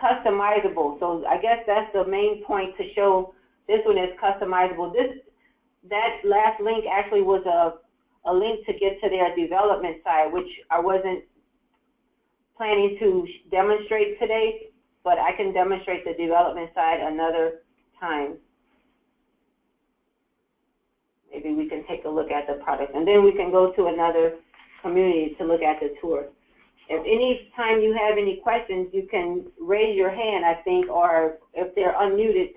customizable. So I guess that's the main point, to show this one is customizable. That last link actually was a link to get to their development side, which I wasn't planning to demonstrate today, but I can demonstrate the development side another time. Maybe we can take a look at the product, and then we can go to another community to look at the tour. If any time you have any questions, you can raise your hand, I think, or if they're unmuted,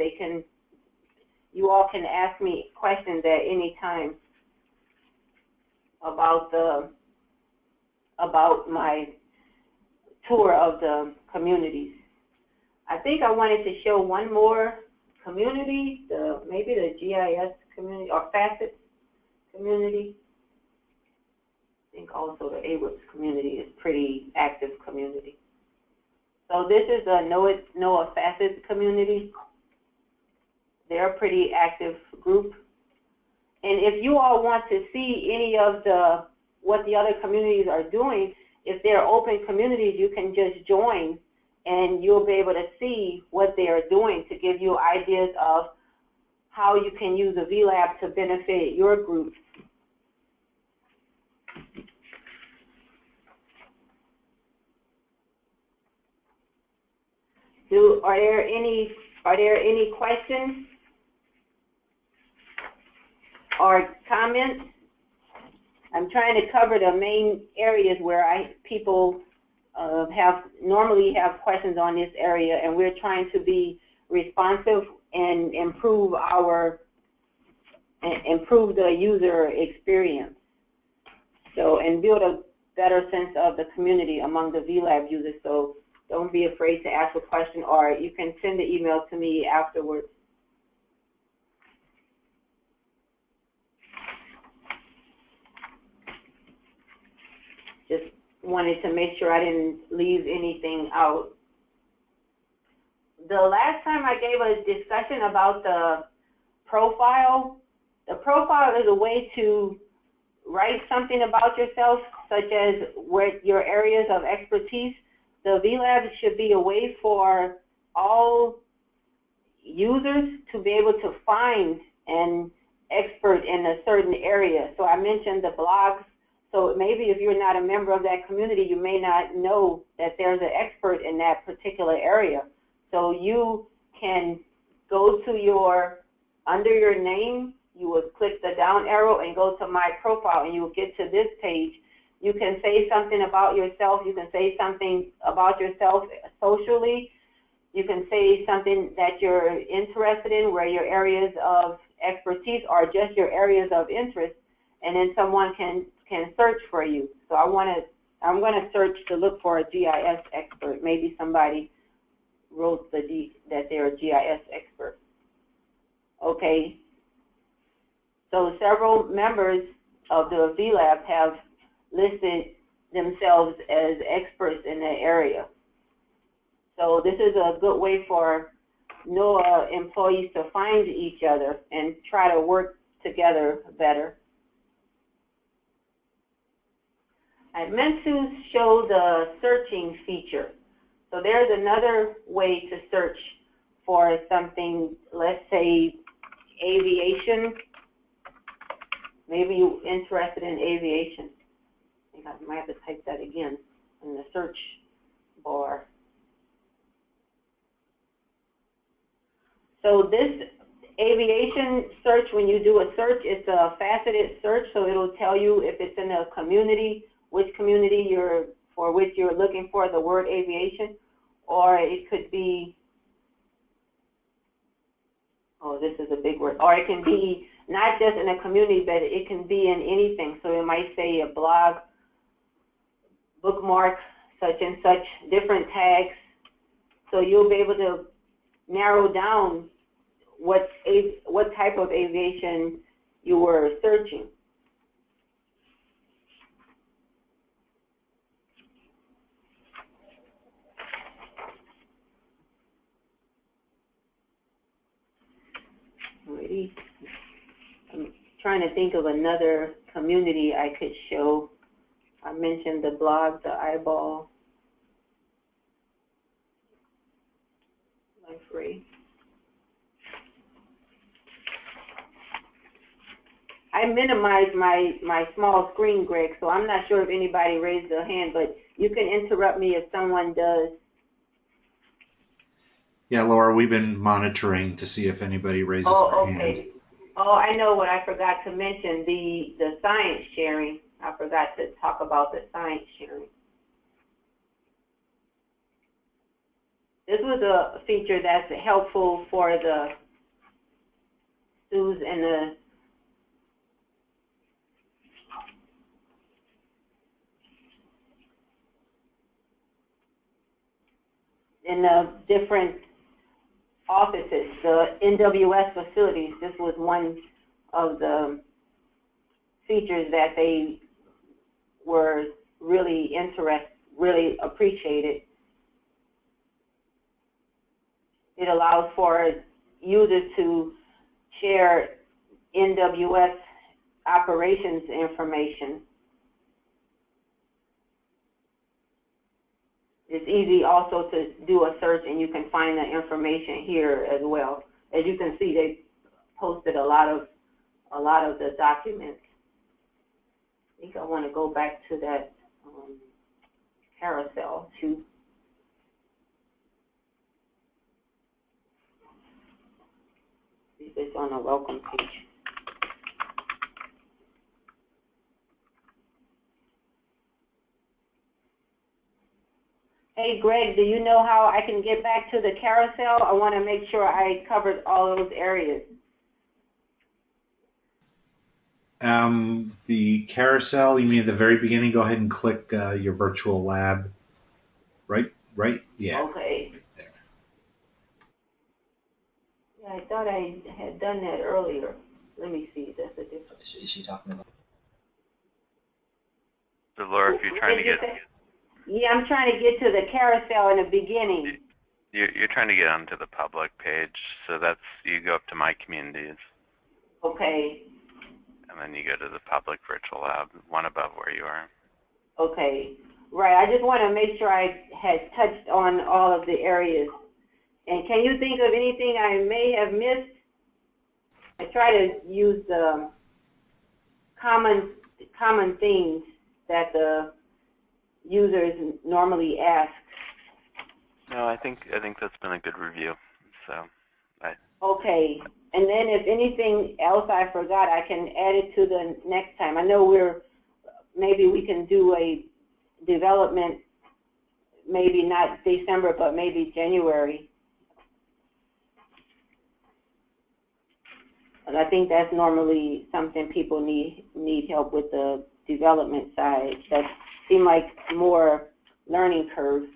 you all can ask me questions at any time about my tour of the communities. I think I wanted to show one more community, maybe the GIS community or facets community. I think also the AWIPS community is pretty active community. So this is a NOAA facets community. They're a pretty active group. And if you all want to see any of what the other communities are doing, if they're open communities, you can just join and you'll be able to see what they are doing to give you ideas of how you can use a VLab to benefit your group. Are there any questions or comments? I'm trying to cover the main areas where people normally have questions on this area, and we're trying to be responsive and improve the user experience. So, and build a better sense of the community among the VLab users. So don't be afraid to ask a question, or you can send the email to me afterwards. Just wanted to make sure I didn't leave anything out. The last time I gave a discussion about the profile is a way to write something about yourself, such as your areas of expertise. The VLab should be a way for all users to be able to find an expert in a certain area. So I mentioned the blogs. So maybe if you're not a member of that community, you may not know that there's an expert in that particular area. So you can go to under your name, you would click the down arrow and go to my profile, and you will get to this page. You can say something about yourself. You can say something about yourself socially. You can say something that you're interested in, where your areas of expertise are just your areas of interest, and then someone can search for you. So I'm going to search to look for a GIS expert. Maybe somebody wrote that they're a GIS expert. Okay. So several members of the VLab have listed themselves as experts in that area. So this is a good way for NOAA employees to find each other and try to work together better. I meant to show the searching feature. So there's another way to search for something, let's say aviation. Maybe you're interested in aviation. I think I might have to type that again in the search bar. So this aviation search, when you do a search, it's a faceted search, so it'll tell you if it's in a community, which community for which you're looking for the word aviation, or it could be, oh, this is a big word, or it can be not just in a community, but it can be in anything. So it might say a blog, bookmark, such and such, different tags. So you'll be able to narrow down what type of aviation you were searching. Alrighty. I'm trying to think of another community I could show. I mentioned the blog, the eyeball. I'm free. I minimized my small screen, Greg, so I'm not sure if anybody raised their hand, but you can interrupt me if someone does. Yeah, Laura, we've been monitoring to see if anybody raises their Oh, hand. okay. Oh, I know what I forgot to mention, the science sharing. I forgot to talk about the science sharing. This was a feature that's helpful for the SUs in the different offices, the NWS facilities. This was one of the features that they were really really appreciated. It allows for users to share NWS operations information. It's easy also to do a search, and you can find the information here as well. As you can see, they posted a lot of the documents. I think I want to go back to that carousel too. See if it's on the welcome page. Hey, Greg, do you know how I can get back to the carousel? I want to make sure I covered all those areas. The carousel, you mean at the very beginning? Go ahead and click your virtual lab. Right? Yeah. Okay. There. Yeah, I thought I had done that earlier. Let me see. That's a different. Is she talking about? So Laura, if you're trying to get, yeah, I'm trying to get to the carousel in the beginning. you're trying to get onto the public page. So that's, you go up to My Communities, Okay. and then you go to the public virtual lab, one above where you are. Okay. Right. I just want to make sure I had touched on all of the areas. And can you think of anything I may have missed? I try to use the common themes that the users normally ask. No, I think that's been a good review. So, Okay. And then if anything else I forgot, I can add it to the next time. I know maybe we can do a development, maybe not December, but maybe January. And I think that's normally something people need help with, the development side. That seem like more learning curves.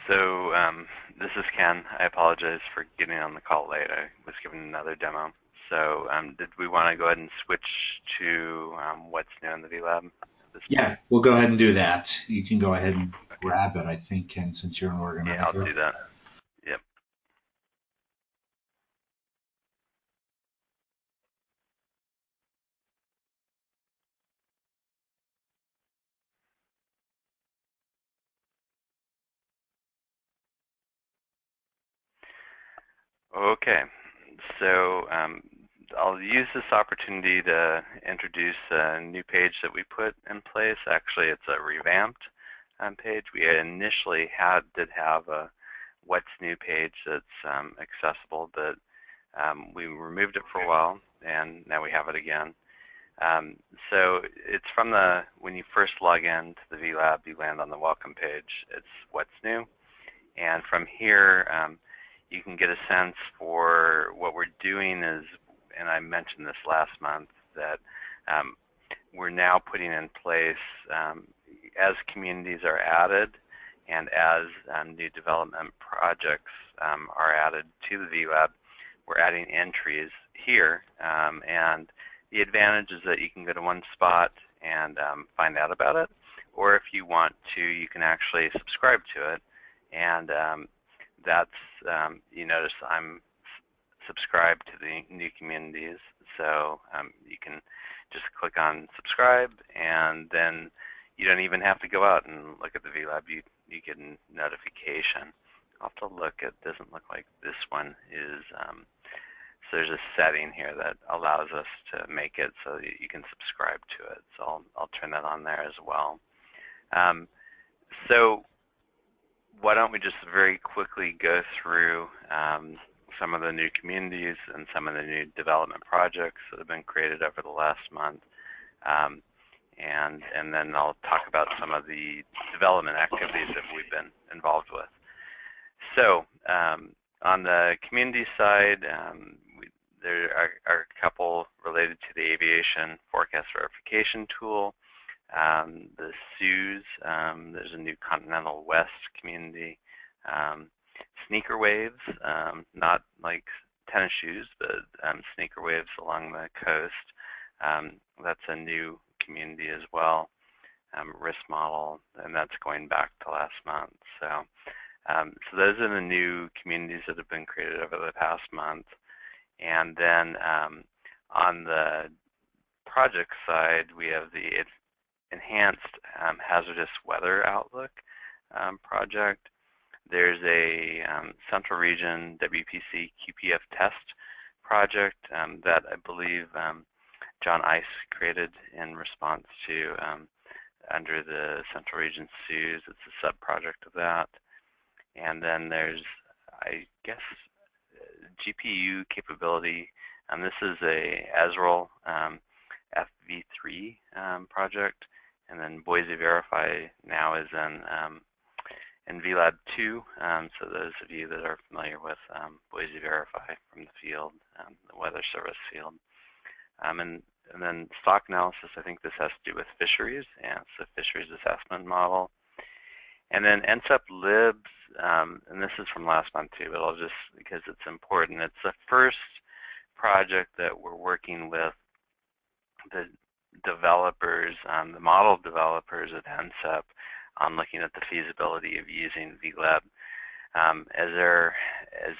So this is Ken. I apologize for getting on the call late. I was given another demo. So did we want to go ahead and switch to what's new in the VLab? Yeah, we'll go ahead and do that. You can go ahead and grab it, I think, Ken, since you're an organizer. Yeah, I'll do that. Yep. Okay, so I'll use this opportunity to introduce a new page that we put in place. Actually, it's a revamped page. We initially did have a What's New page that's accessible, but we removed it for a while, and now we have it again. So it's from when you first log in to the VLab, you land on the welcome page. It's What's New, and from here, you can get a sense for what we're doing is, and I mentioned this last month, that we're now putting in place, as communities are added and as new development projects are added to the VLab, we're adding entries here. And the advantage is that you can go to one spot and find out about it, or if you want to, you can actually subscribe to it. And that's, you notice I'm subscribed to the new communities, so you can just click on subscribe, and then you don't even have to go out and look at the VLab. you get a notification. I'll have to look. It doesn't look like this one is. So there's a setting here that allows us to make it so that you can subscribe to it. So I'll turn that on there as well. So why don't we just very quickly go through some of the new communities and some of the new development projects that have been created over the last month. And then I'll talk about some of the development activities that we've been involved with. So on the community side, there are a couple related to the aviation forecast verification tool. The SUS, there's a new Continental West community. Sneaker waves, not like tennis shoes, but sneaker waves along the coast. That's a new community as well. Risk model, and that's going back to last month. So those are the new communities that have been created over the past month. And then on the project side, we have the Enhanced Hazardous Weather Outlook project. There's a Central Region WPC QPF test project that I believe John Ice created in response to under the Central Region SUS. It's a sub-project of that. And then there's, I guess, GPU capability. This is a Azrael FV3 project. And then Boise Verify now is in VLab 2. So those of you that are familiar with Boise Verify from the field, the Weather Service field. And then stock analysis, I think this has to do with fisheries. Yeah, it's a fisheries assessment model. And then NSEP Libs, and this is from last month too, but I'll just, because it's important, it's the first project that we're working with the developers, the model developers at NSEP on looking at the feasibility of using VLab as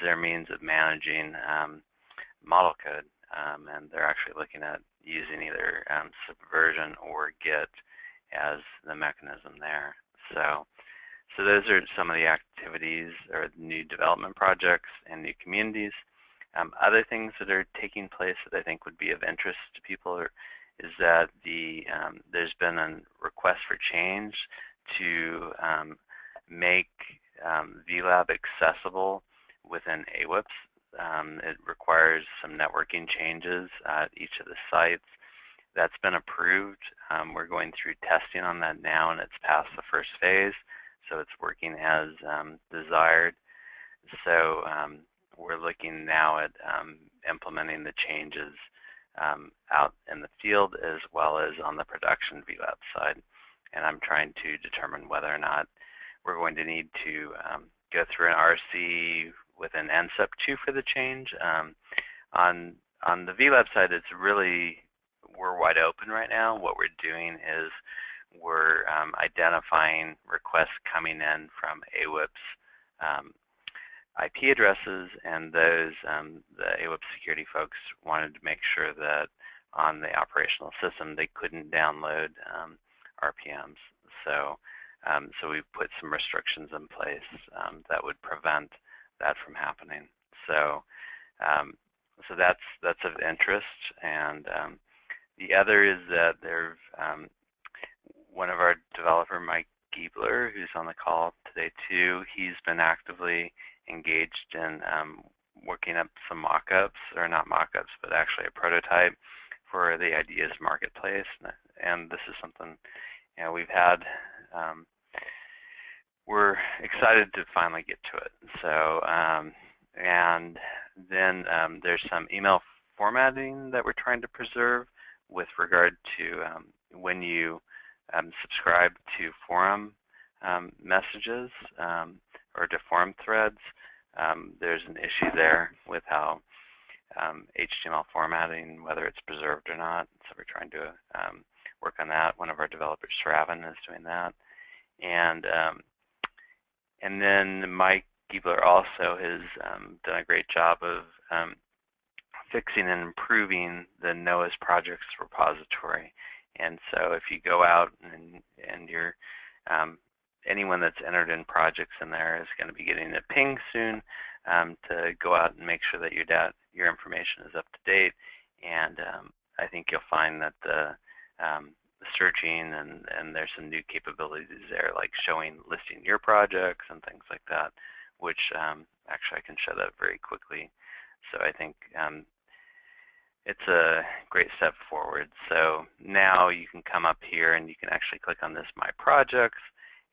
their means of managing model code. And they're actually looking at using either subversion or Git as the mechanism there. So those are some of the activities or new development projects and new communities. Other things that are taking place that I think would be of interest to people is that there's been a request for change to make VLab accessible within AWIPS. It requires some networking changes at each of the sites. That's been approved. We're going through testing on that now, and it's past the first phase, so it's working as desired. So we're looking now at implementing the changes out in the field as well as on the production VLab side. And I'm trying to determine whether or not we're going to need to go through an RC with an NSEP 2 for the change. On the VLab side, it's really, we're wide open right now. What we're doing is we're identifying requests coming in from AWIPS IP addresses, and those, the AWIPS security folks wanted to make sure that on the operational system they couldn't download RPMs. So we put some restrictions in place that would prevent that from happening. So that's of interest. And the other is that there's one of our developer, Mike Giebler, who's on the call today too. He's been actively engaged in working up some mock-ups, or not mock-ups, but actually a prototype for the Ideas Marketplace. And this is something, you know, we've had, we're excited to finally get to it. So, and then there's some email formatting that we're trying to preserve with regard to when you subscribe to forum messages or to forum threads. There's an issue there with how HTML formatting, whether it's preserved or not. So we're trying to work on that. One of our developers, Shravan, is doing that. And then Mike Giebler also has done a great job of fixing and improving the NOAA's projects repository. And so if you go out and you're anyone that's entered in projects in there is going to be getting a ping soon to go out and make sure that your information is up to date. And I think you'll find that the searching and there's some new capabilities there, like listing your projects and things like that, which actually I can show that very quickly. So I think it's a great step forward. So now you can come up here and you can actually click on this My Projects,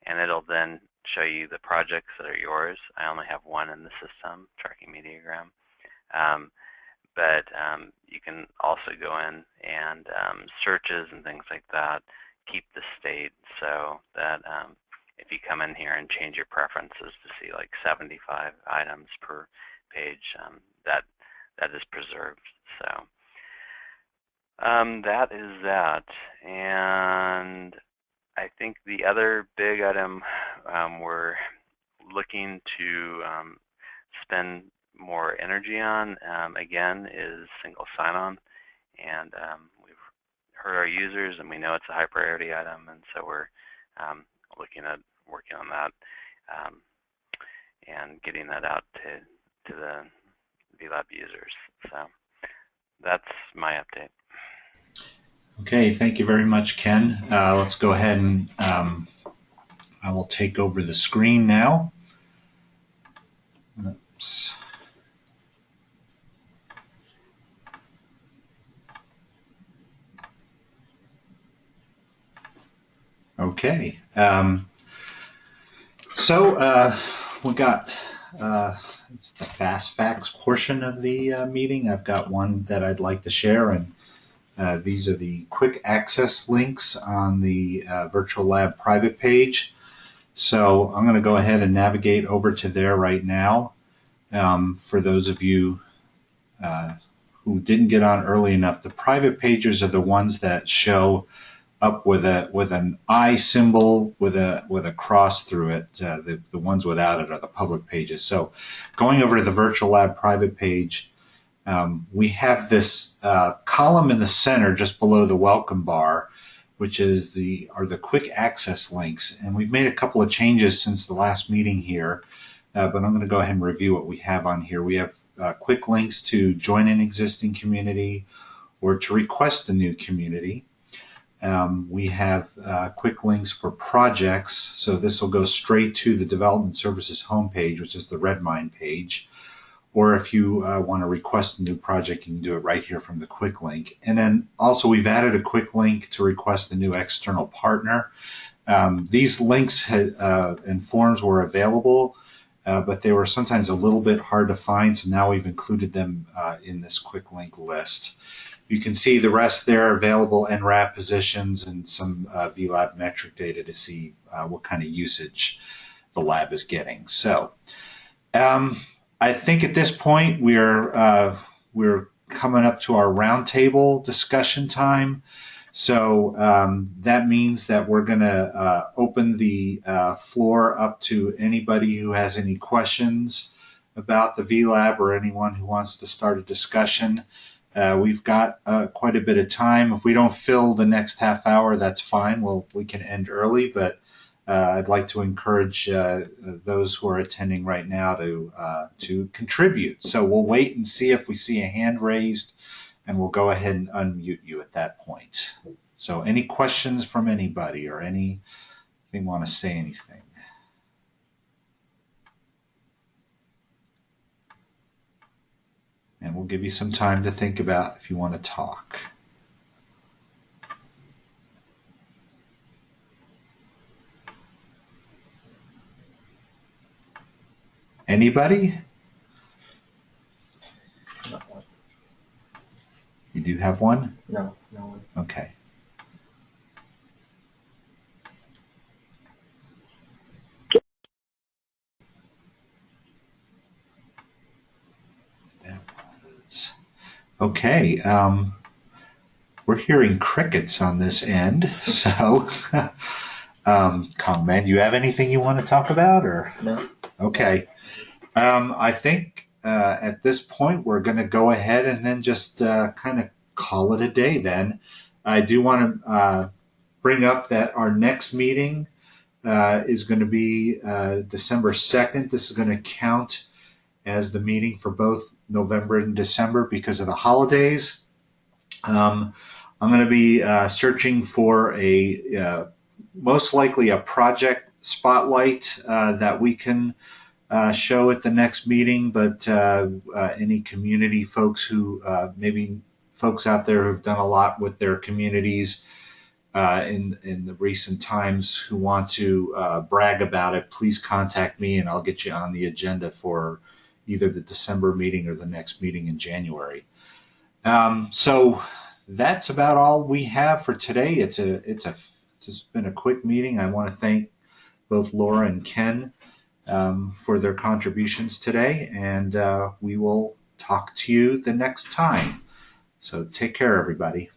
and it'll then show you the projects that are yours. I only have one in the system, Tracking Mediagram. But you can also go in and searches and things like that, keep the state, so that if you come in here and change your preferences to see like 75 items per page, that is preserved. So that is that. And I think the other big item we're looking to spend more energy on, again, is single sign-on. And we've heard our users, and we know it's a high priority item, and so we're looking at working on that and getting that out to the VLab users. So that's my update. Okay, thank you very much, Ken. Let's go ahead and I will take over the screen now. Oops. Okay, so we got it's the fast facts portion of the meeting. I've got one that I'd like to share, and these are the quick access links on the Virtual Lab private page. So I'm going to go ahead and navigate over to there right now. For those of you who didn't get on early enough, the private pages are the ones that show up with an I symbol with a cross through it. The ones without it are the public pages. So going over to the Virtual Lab private page, we have this column in the center just below the welcome bar, which is the quick access links. And we've made a couple of changes since the last meeting here, but I'm going to go ahead and review what we have on here. We have quick links to join an existing community or to request a new community. We have quick links for projects, so this will go straight to the Development Services homepage, which is the Redmine page. Or if you want to request a new project, you can do it right here from the quick link. And then also we've added a quick link to request a new external partner. These links and forms were available, but they were sometimes a little bit hard to find, so now we've included them in this quick link list. You can see the rest there, available NRAP positions and some VLab metric data to see what kind of usage the lab is getting. So I think at this point we're coming up to our roundtable discussion time. So that means that we're going to open the floor up to anybody who has any questions about the VLab or anyone who wants to start a discussion. We've got quite a bit of time. If we don't fill the next half hour, that's fine. We can end early, but I'd like to encourage those who are attending right now to contribute. So we'll wait and see if we see a hand raised, and we'll go ahead and unmute you at that point. So any questions from anybody or anything want to say anything? And we'll give you some time to think about if you want to talk. Anybody? You do have one? No, no one. Okay. That was okay. We're hearing crickets on this end, so Kongman, do you have anything you want to talk about, or? No. Okay. I think at this point we're going to go ahead and then just kind of call it a day then. I do want to bring up that our next meeting is going to be December 2nd. This is going to count as the meeting for both November and December because of the holidays. I'm going to be searching for most likely a project spotlight that we can show at the next meeting, but any community folks who maybe folks out there who've done a lot with their communities in the recent times who want to brag about it, please contact me and I'll get you on the agenda for either the December meeting or the next meeting in January. So that's about all we have for today. It's been a quick meeting. I want to thank both Laura and Ken for their contributions today, and we will talk to you the next time. So take care, everybody.